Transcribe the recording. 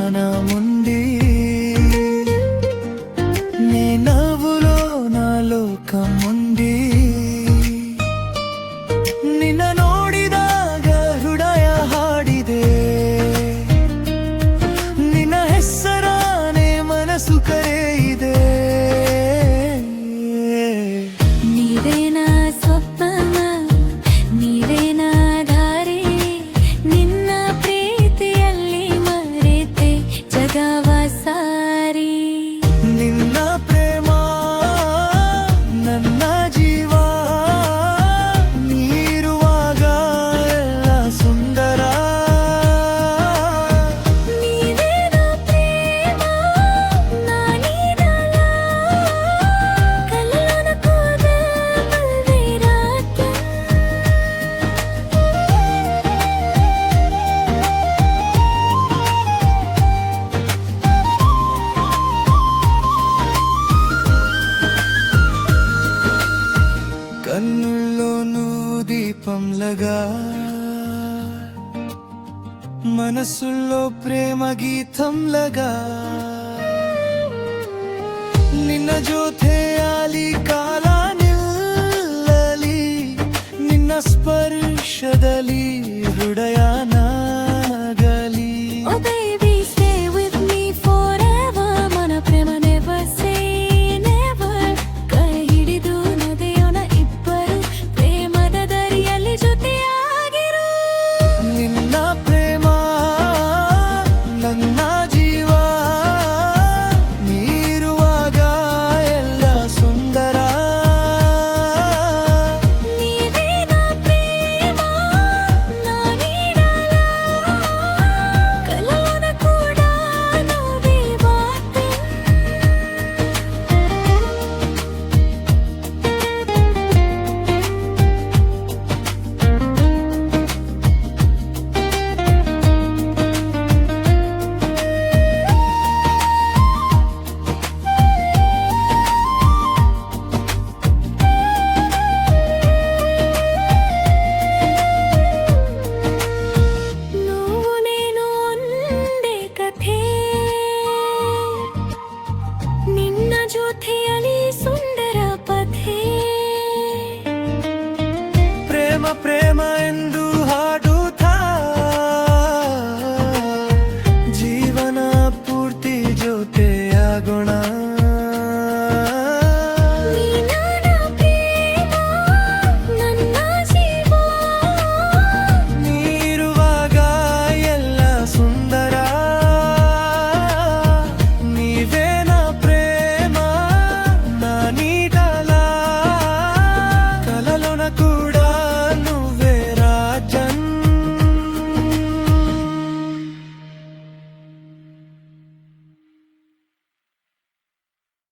ప్రాణముంది నీ నవ్వులో నా లోకముంది ನಿನ್ನ ನೋಡಿದಾಗ ಹೃದಯ ಹಾಡಿದೆ ನಿನ್ನ ಹೆಸರಾನೆ ಮನಸ್ಸು ಕರೆಯಿದೆ ನೀವೇ ನಾ ಸ್ವಪ್ನ ನೀವೇ ನಾ ದಾರಿ ನಿನ್ನ ಪ್ರೀತಿಯಲ್ಲಿ ಮರೆತೆ ಜಗವ ಸಾರಿ ನಿನ್ನ ಪ್ರೇಮ ನನ್ನ ಜೀವ ನೀರುವಾಗ ಎಲ್ಲ ಸುಂದರ ನೀವೇ ನಾ ಪ್ರೇಮ ನಾನೀನಲ್ಲ ಕಲ್ಲನ ಕೋದ ಮಲ್ವಿರಾತ್ಯ కన్నుల్లోనూ దీపంలగా మనసుల్లో ప్రేమ గీతంలగా నిన్న జోತೆಯಾಲಿ ಕಾಲ ನಿಲ್ಲಲಿ ನಿನ್ನ ಸ್ಪರ್ಶದಲ್ಲಿ ಹೃದಯ ನಗಲಿ Oh baby, stay with me forever. Mana prema never say never. ಕೈ ಹಿಡಿದು ನದಿಯೋಣ ಇಬ್ಬರು ಪ್ರೇಮದ ದರಿಯಲ್ಲಿ ಜೊತೆಯಾಗಿರು. ನಿನ್ನ ಪ್ರೇಮ ನನ್ನ ಜೀವ ನೀರುವಾಗ ಎಲ್ಲ ಸುಂದರ ನೀವೇ ನಾ ಪ್ರೇಮ ನಾನೀನಲ್ಲ ಕಲ್ಲನ ಕೂಡ ನೋವೇ ಬಾತೆ నువ్వు నేను ಒಂದೇ ಕಥೆ ನಿನ್ನ ಜೊತೆಯಲ್ಲಿ ಸುಂದರ ಪಥೆ ಪ್ರೇಮ ಪ್ರೇಮ